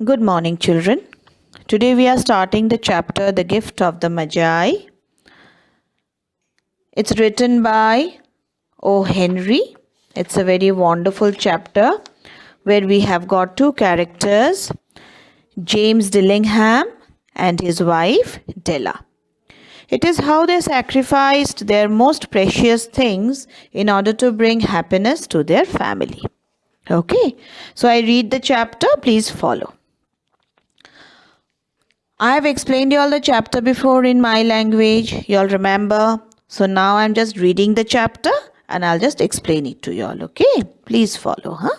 Good morning, children. Today we are starting the chapter The Gift of the Magi. It's written by O. Henry. It's a very wonderful chapter where we have got two characters, James Dillingham and his wife Della. It is how they sacrificed their most precious things in order to bring happiness to their family. Okay, so I read the chapter, please follow. I have explained you all the chapter before in my language. You all remember? So now I'm just reading the chapter and I'll just explain it to you all. Okay? Please follow, huh?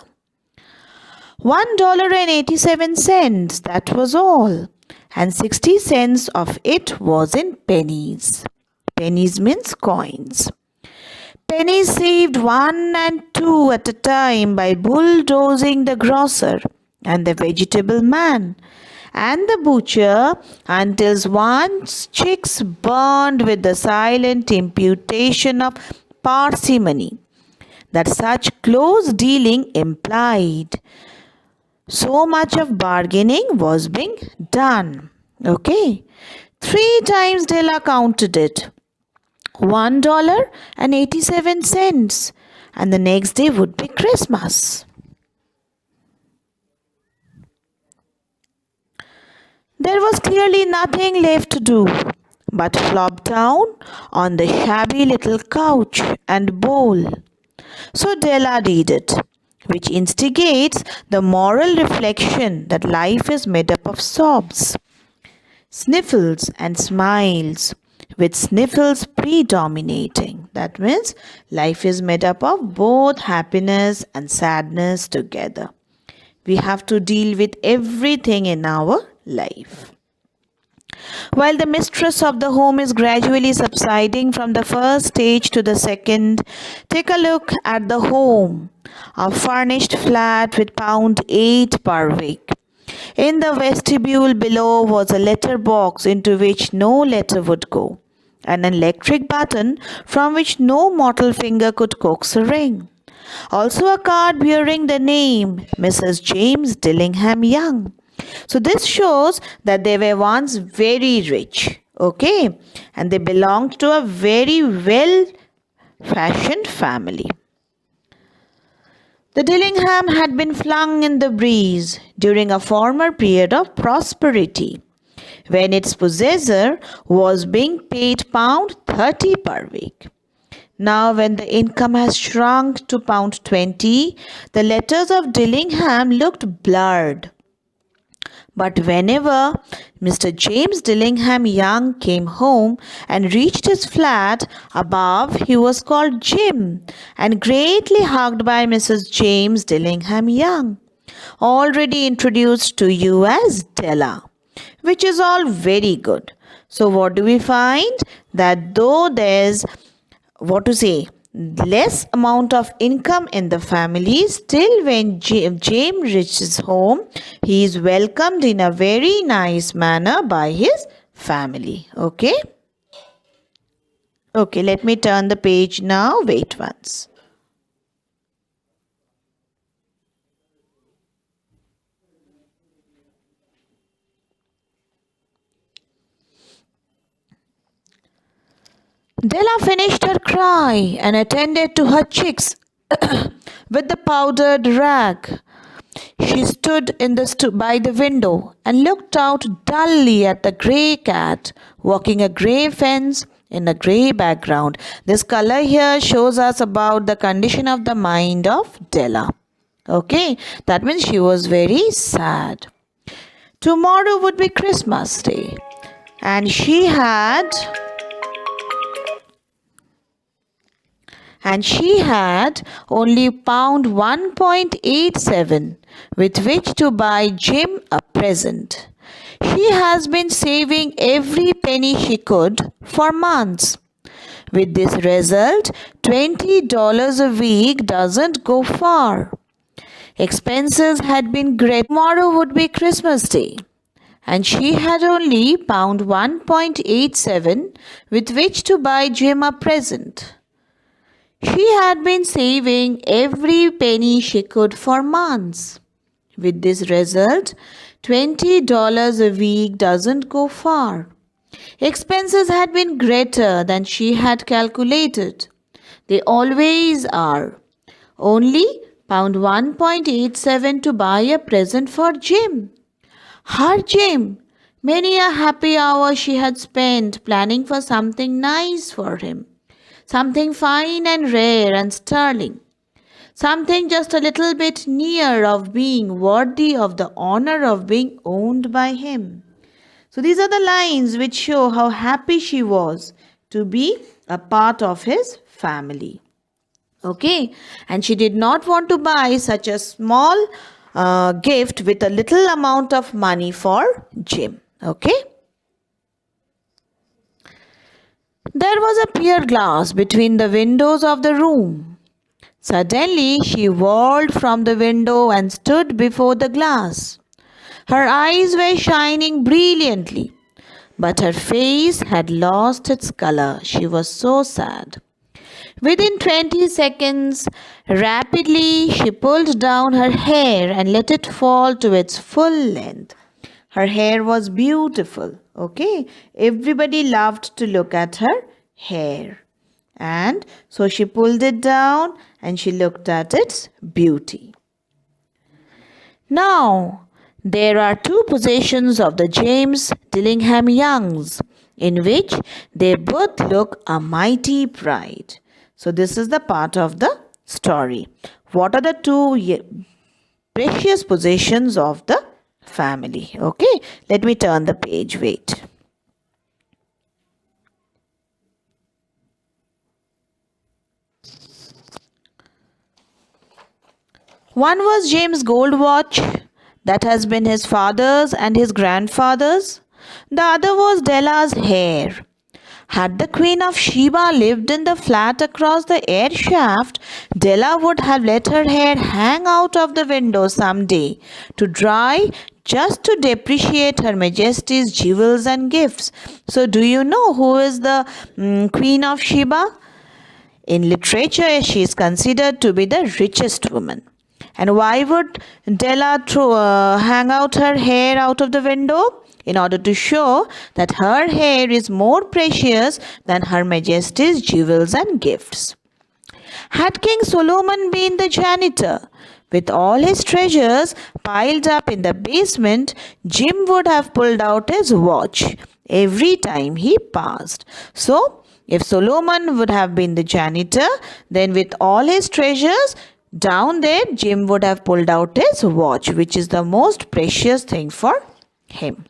$1.87, that was all. And 60 cents of it was in pennies. Pennies means coins. Pennies saved 1 and 2 at a time by bulldozing the grocer and the vegetable man and the butcher until one's cheeks burned with the silent imputation of parsimony that such close dealing implied. So much of bargaining was being done. Okay. 3 times Della counted it. $1.87, and the next day would be Christmas. There was clearly nothing left to do but flop down on the shabby little couch and bowl. So Della did it, which instigates the moral reflection that life is made up of sobs, sniffles and smiles, with sniffles predominating. That means life is made up of both happiness and sadness together. We have to deal with everything in our life. While the mistress of the home is gradually subsiding from the first stage to the second, take a look at the home, a furnished flat with £8 per week. In the vestibule below was a letter box into which no letter would go, and an electric button from which no mortal finger could coax a ring. Also a card bearing the name Mrs. James Dillingham Young. So this shows that they were once very rich, okay, and they belonged to a very well-fashioned family. The Dillingham had been flung in the breeze during a former period of prosperity, when its possessor was being paid £30 per week. Now when the income has shrunk to £20, the letters of Dillingham looked blurred. But whenever Mr. James Dillingham Young came home and reached his flat above, he was called Jim and greatly hugged by Mrs. James Dillingham Young, already introduced to you as Della, which is all very good. So what do we find? That though there's, less amount of income in the family, still when James reaches home, he is welcomed in a very nice manner by his family. Okay, let me turn the page now. Wait once. Della finished her cry and attended to her cheeks with the powdered rag. She stood by the window and looked out dully at the grey cat walking a grey fence in a grey background. This color here shows us about the condition of the mind of Della. Okay, that means she was very sad. Tomorrow would be Christmas Day, and she had only £1.87 with which to buy Jim a present. She has been saving every penny she could for months. With this result, $20 a week doesn't go far. Expenses had been great. Tomorrow would be Christmas Day, and she had only £1.87 with which to buy Jim a present. She had been saving every penny she could for months. With this result, $20 a week doesn't go far. Expenses had been greater than she had calculated. They always are. Only pound 1.87 to buy a present for Jim. Her Jim! Many a happy hour she had spent planning for something nice for him. Something fine and rare and sterling. Something just a little bit near of being worthy of the honor of being owned by him. So these are the lines which show how happy she was to be a part of his family. Okay, and she did not want to buy such a small gift with a little amount of money for Jim. Okay. There was a pier glass between the windows of the room. Suddenly she whirled from the window and stood before the glass. Her eyes were shining brilliantly, but her face had lost its color. She was so sad. Within 20 seconds, rapidly she pulled down her hair and let it fall to its full length. Her hair was beautiful. Okay, everybody loved to look at her hair. And so she pulled it down and she looked at its beauty. Now, there are two possessions of the James Dillingham Youngs in which they both look a mighty pride. So this is the part of the story. What are the two precious possessions of the family? Okay, let me turn the page. Wait. One was James' gold watch that has been his father's and his grandfather's. The other was Della's hair. Had the Queen of Sheba lived in the flat across the air shaft, Della would have let her hair hang out of the window some day to dry, just to depreciate Her Majesty's jewels and gifts. So do you know who is the Queen of Sheba? In literature, she is considered to be the richest woman. And why would Della hang out her hair out of the window? In order to show that her hair is more precious than Her Majesty's jewels and gifts. Had King Solomon been the janitor, with all his treasures piled up in the basement, Jim would have pulled out his watch every time he passed. So, if Solomon would have been the janitor, then with all his treasures down there, Jim would have pulled out his watch, which is the most precious thing for him,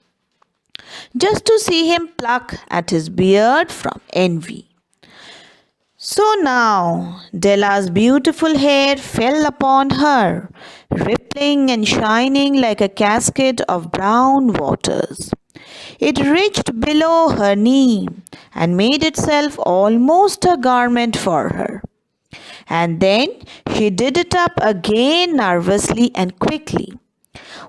just to see him pluck at his beard from envy. So now Della's beautiful hair fell upon her, rippling and shining like a cascade of brown waters. It reached below her knee and made itself almost a garment for her. And then she did it up again nervously and quickly.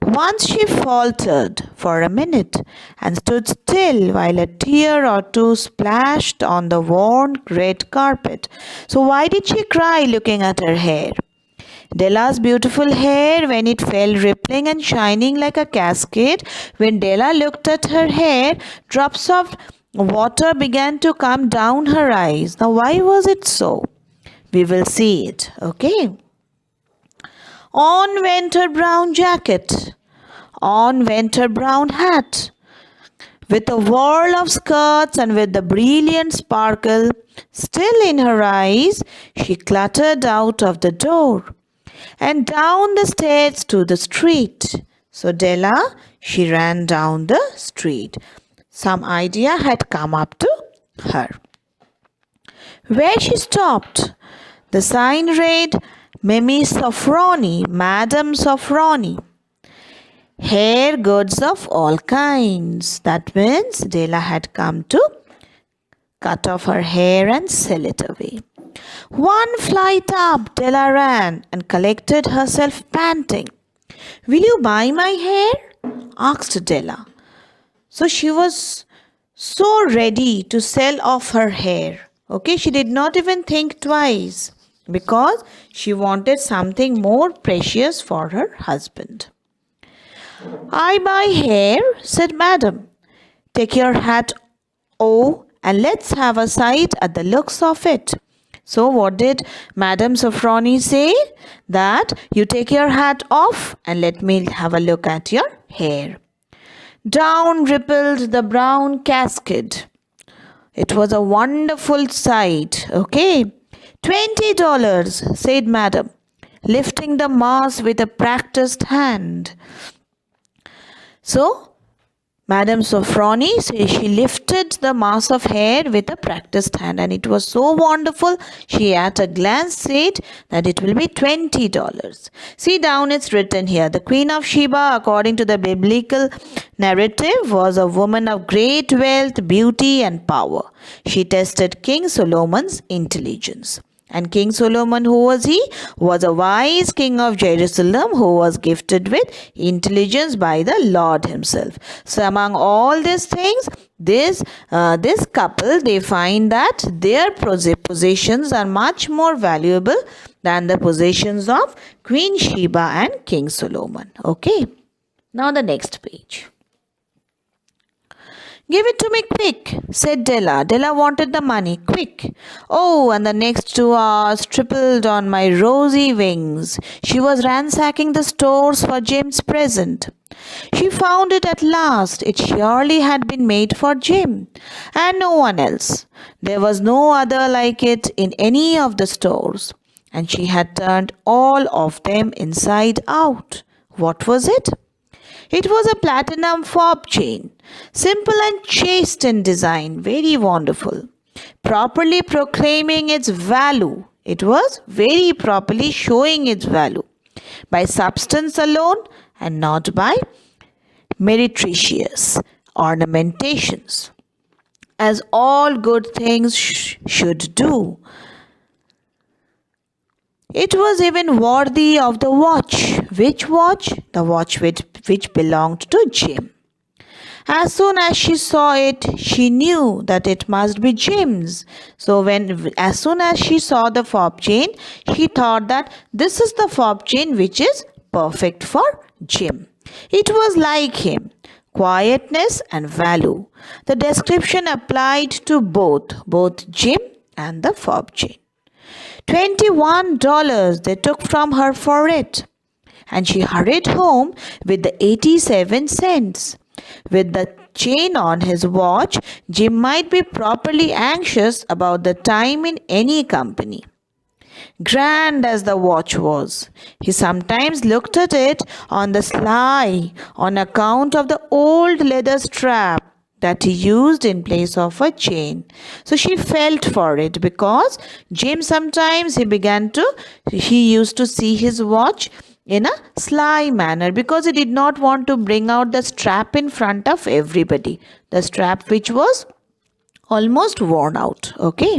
Once she faltered for a minute and stood still while a tear or two splashed on the worn red carpet. So why did she cry looking at her hair? Della's beautiful hair, when it fell rippling and shining like a cascade, when Della looked at her hair, drops of water began to come down her eyes. Now why was it so? We will see it, okay? On went her brown jacket. On went her brown hat. With a whirl of skirts and with the brilliant sparkle still in her eyes, she cluttered out of the door and down the stairs to the street. So Della, she ran down the street. Some idea had come up to her. Where she stopped, the sign read, Mimi Sofroni, Madam Sofroni. Hair goods of all kinds. That means Della had come to cut off her hair and sell it away. One flight up, Della ran and collected herself panting. Will you buy my hair? Asked Della. So she was so ready to sell off her hair. Okay, she did not even think twice because she wanted something more precious for her husband. "I buy hair," said Madam. "Take your hat off and let's have a sight at the looks of it." So what did Madam Sofroni say? That you take your hat off and let me have a look at your hair. Down rippled the brown cascade. It was a wonderful sight. Okay. $20, said Madam, lifting the mass with a practiced hand. So, Madam Sofroni says she lifted the mass of hair with a practiced hand, and it was so wonderful. She at a glance said that it will be $20. See, down it's written here. The Queen of Sheba, according to the biblical narrative, was a woman of great wealth, beauty, and power. She tested King Solomon's intelligence. And King Solomon, who was he? Was a wise king of Jerusalem who was gifted with intelligence by the Lord himself. So among all these things, this couple, they find that their possessions are much more valuable than the possessions of Queen Sheba and King Solomon. Okay. Now the next page. "Give it to me quick," said Della. Della wanted the money quick. Oh, and the next 2 hours tripled on my rosy wings. She was ransacking the stores for Jim's present. She found it at last. It surely had been made for Jim, and no one else. There was no other like it in any of the stores, and she had turned all of them inside out. What was it? It was a platinum fob chain, simple and chaste in design, very wonderful, properly proclaiming its value. It was very properly showing its value by substance alone and not by meretricious ornamentations, as all good things should do. It was even worthy of the watch. Which watch? The watch which belonged to Jim. As soon as she saw it, she knew that it must be Jim's. So as soon as she saw the fob chain, she thought that this is the fob chain which is perfect for Jim. It was like him, quietness and value. The description applied to both Jim and the fob chain. $21 they took from her for it, and she hurried home with the 87 cents. With the chain on his watch, Jim might be properly anxious about the time in any company. Grand as the watch was, he sometimes looked at it on the sly on account of the old leather strap that he used in place of a chain. So she felt for it, because Jim sometimes he used to see his watch in a sly manner, because he did not want to bring out the strap in front of everybody, the strap which was almost worn out. Okay.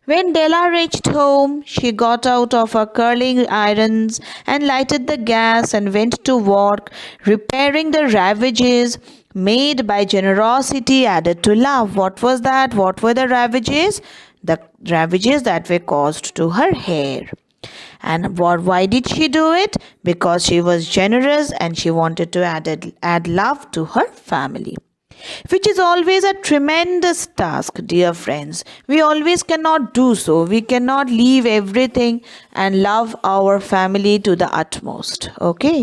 When Della reached home, she got out of her curling irons and lighted the gas and went to work, repairing the ravages made by generosity added to love. What was that? What were the ravages? The ravages that were caused to her hair. And why did she do it? Because she was generous and she wanted to add love to her family, which is always a tremendous task, dear friends. We always cannot do so. We cannot leave everything and love our family to the utmost. Okay.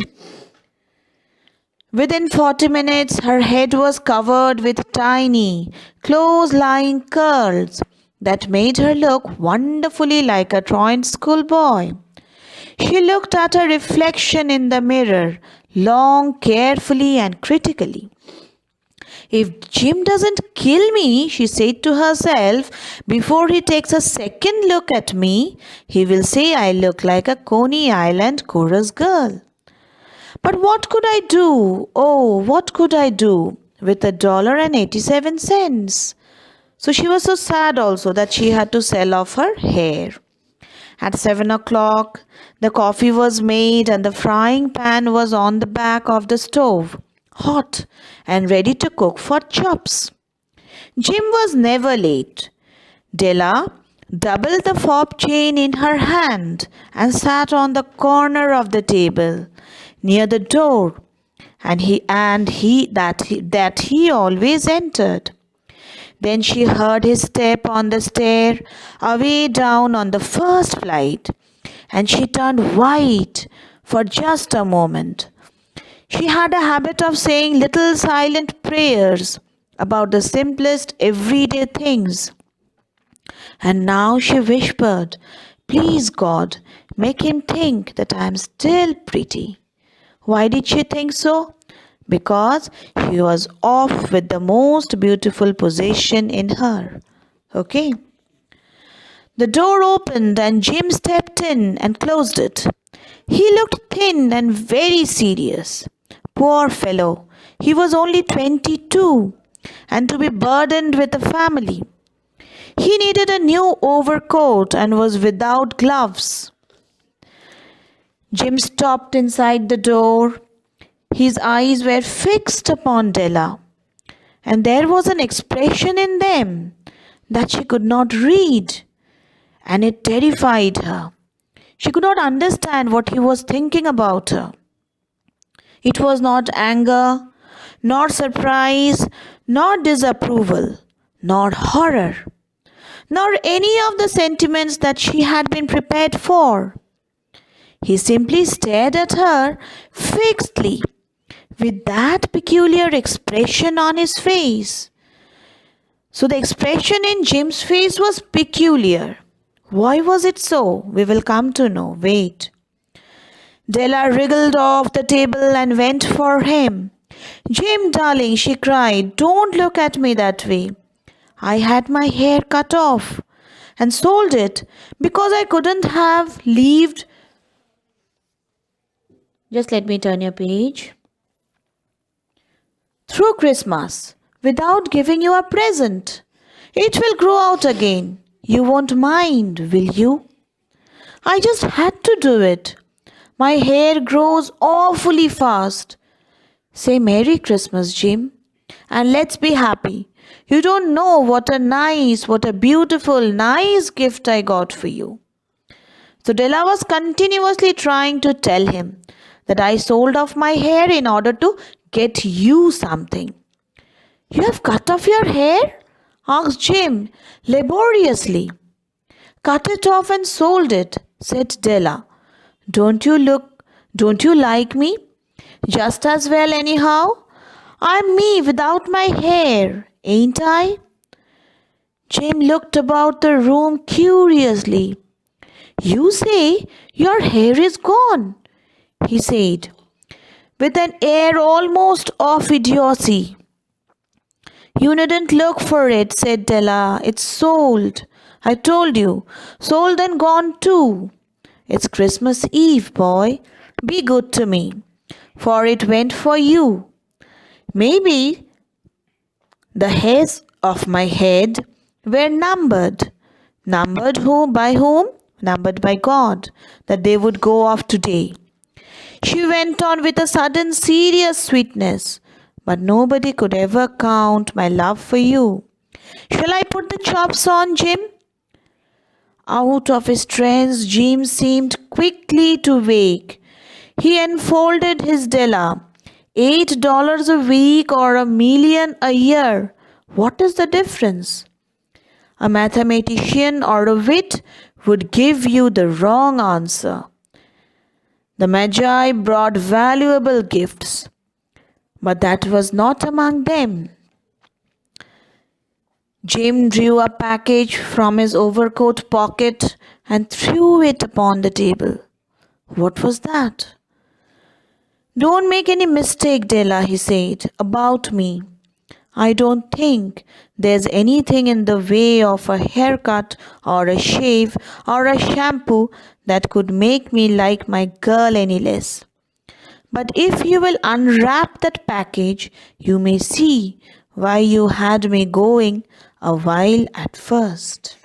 Within 40 minutes, her head was covered with tiny, close-lying curls that made her look wonderfully like a truant schoolboy. She looked at her reflection in the mirror long, carefully, and critically. If Jim doesn't kill me, she said to herself, before he takes a second look at me, he will say I look like a Coney Island chorus girl. But what could I do? Oh, what could I do with $1.87? So she was so sad also that she had to sell off her hair. At 7 o'clock, the coffee was made and the frying pan was on the back of the stove, hot and ready to cook for chops. Jim was never late. Della doubled the fob chain in her hand and sat on the corner of the table near the door. and he always entered. Then she heard his step on the stair away down on the first flight, and she turned white for just a moment. She had a habit of saying little silent prayers about the simplest everyday things. And now she whispered, "Please, God, make him think that I am still pretty." Why did she think so? Because he was off with the most beautiful possession in her. Okay. The door opened and Jim stepped in and closed it. He looked thin and very serious. Poor fellow, he was only 22 and to be burdened with a family. He needed a new overcoat and was without gloves. Jim stopped inside the door. His eyes were fixed upon Della, and there was an expression in them that she could not read, and it terrified her. She could not understand what he was thinking about her. It was not anger, nor surprise, nor disapproval, nor horror, nor any of the sentiments that she had been prepared for. He simply stared at her fixedly with that peculiar expression on his face. So the expression in Jim's face was peculiar. Why was it so? We will come to know. Wait. Della wriggled off the table and went for him. "Jim, darling," she cried, "don't look at me that way. I had my hair cut off and sold it because I couldn't have lived. Just let me turn your page. Through Christmas without giving you a present. It will grow out again. You won't mind, will you? I just had to do it. My hair grows awfully fast. Say Merry Christmas, Jim, and let's be happy. You don't know what a beautiful, nice gift I got for you." So Della was continuously trying to tell him that I sold off my hair in order to get you something. "You have cut off your hair?" asked Jim laboriously. "Cut it off and sold it," said Della. Don't you like me? Just as well anyhow. I'm me without my hair, ain't I?" Jim looked about the room curiously. "You say your hair is gone," he said, with an air almost of idiocy. "You needn't look for it," said Della. "It's sold. I told you. Sold and gone too. It's Christmas Eve, boy. Be good to me, for it went for you. Maybe the hairs of my head were numbered. Numbered who by whom? Numbered by God, that they would go off today." She went on with a sudden serious sweetness. "But nobody could ever count my love for you. Shall I put the chops on, Jim?" Out of his trance, Jim seemed quickly to wake. He unfolded his Della. $8 a week or $1 million a year. What is the difference? A mathematician or a wit would give you the wrong answer. The Magi brought valuable gifts, but that was not among them. Jim drew a package from his overcoat pocket and threw it upon the table. What was that? "Don't make any mistake, Della," he said, "about me. I don't think there's anything in the way of a haircut or a shave or a shampoo that could make me like my girl any less. But if you will unwrap that package, you may see why you had me going a while at first."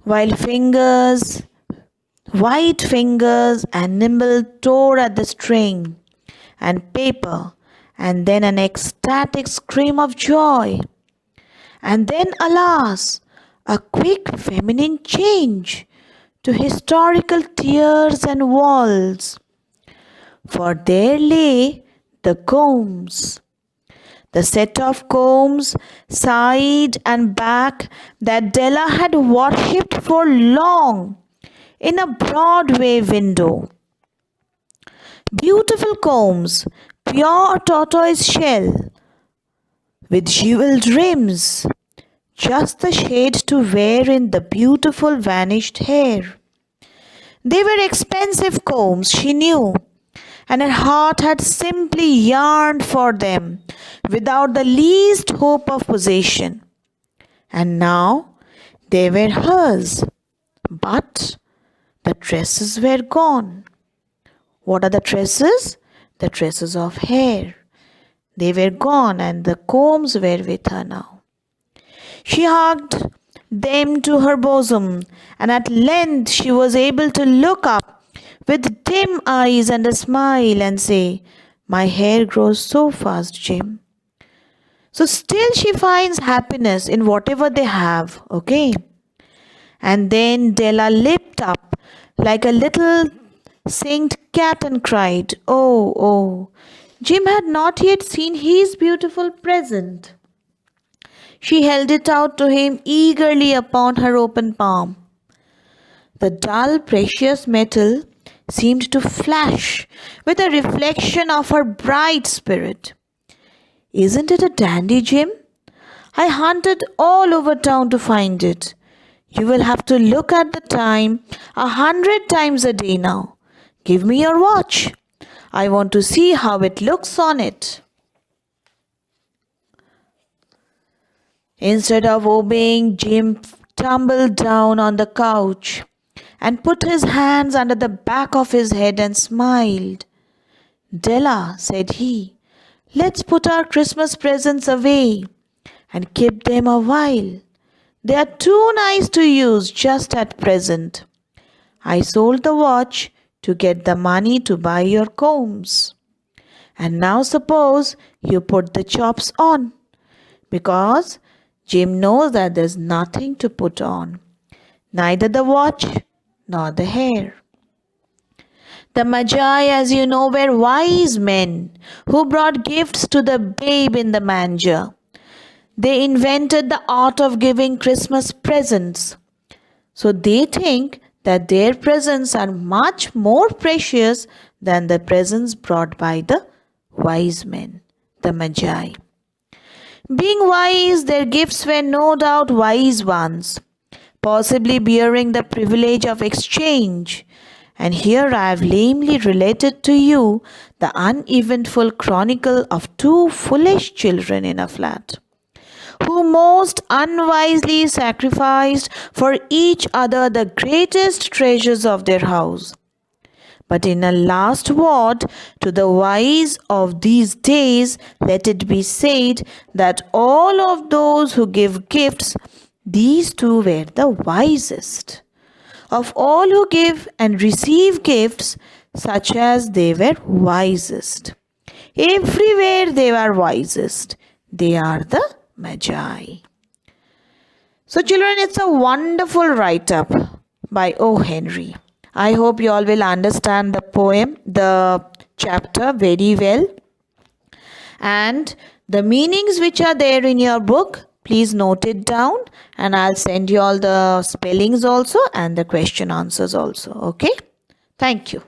White fingers and nimble tore at the string and paper, and then an ecstatic scream of joy. And then, alas, a quick feminine change to historical tiers and walls, for there lay the combs. The set of combs, side and back, that Della had worshipped for long in a Broadway window. Beautiful combs, pure tortoise shell, with jeweled rims, just the shade to wear in the beautiful vanished hair. They were expensive combs, she knew, and her heart had simply yearned for them without the least hope of possession. And now they were hers, but the tresses were gone. What are the tresses? The tresses of hair. They were gone and the combs were with her now. She hugged them to her bosom, and at length she was able to look up with dim eyes and a smile and say, "My hair grows so fast, Jim." So still she finds happiness in whatever they have, okay? And then Della leapt up like a little singed cat and cried, "Oh, oh." Jim had not yet seen his beautiful present. She held it out to him eagerly upon her open palm. The dull, precious metal seemed to flash with a reflection of her bright spirit. "Isn't it a dandy, Jim? I hunted all over town to find it. You will have to look at the time 100 times a day now. Give me your watch. I want to see how it looks on it." Instead of obeying, Jim tumbled down on the couch and put his hands under the back of his head and smiled. "Della," said he, "let's put our Christmas presents away and keep them a while. They are too nice to use just at present. I sold the watch to get the money to buy your combs. And now suppose you put the chops on, because Jim knows that there's nothing to put on, neither the watch nor the hair." The Magi, as you know, were wise men who brought gifts to the babe in the manger. They invented the art of giving Christmas presents. So they think that their presents are much more precious than the presents brought by the wise men, the Magi. Being wise, their gifts were no doubt wise ones, possibly bearing the privilege of exchange. And here I have lamely related to you the uneventful chronicle of two foolish children in a flat, who most unwisely sacrificed for each other the greatest treasures of their house. But in a last word to the wise of these days, let it be said that all of those who give gifts, these two were the wisest. Of all who give and receive gifts, such as they were wisest. Everywhere they were wisest. They are the Magi. So children, it's a wonderful write-up by O. Henry. I hope you all will understand the poem, the chapter very well. And the meanings which are there in your book, please note it down, and I'll send you all the spellings also and the question answers also. Okay? Thank you.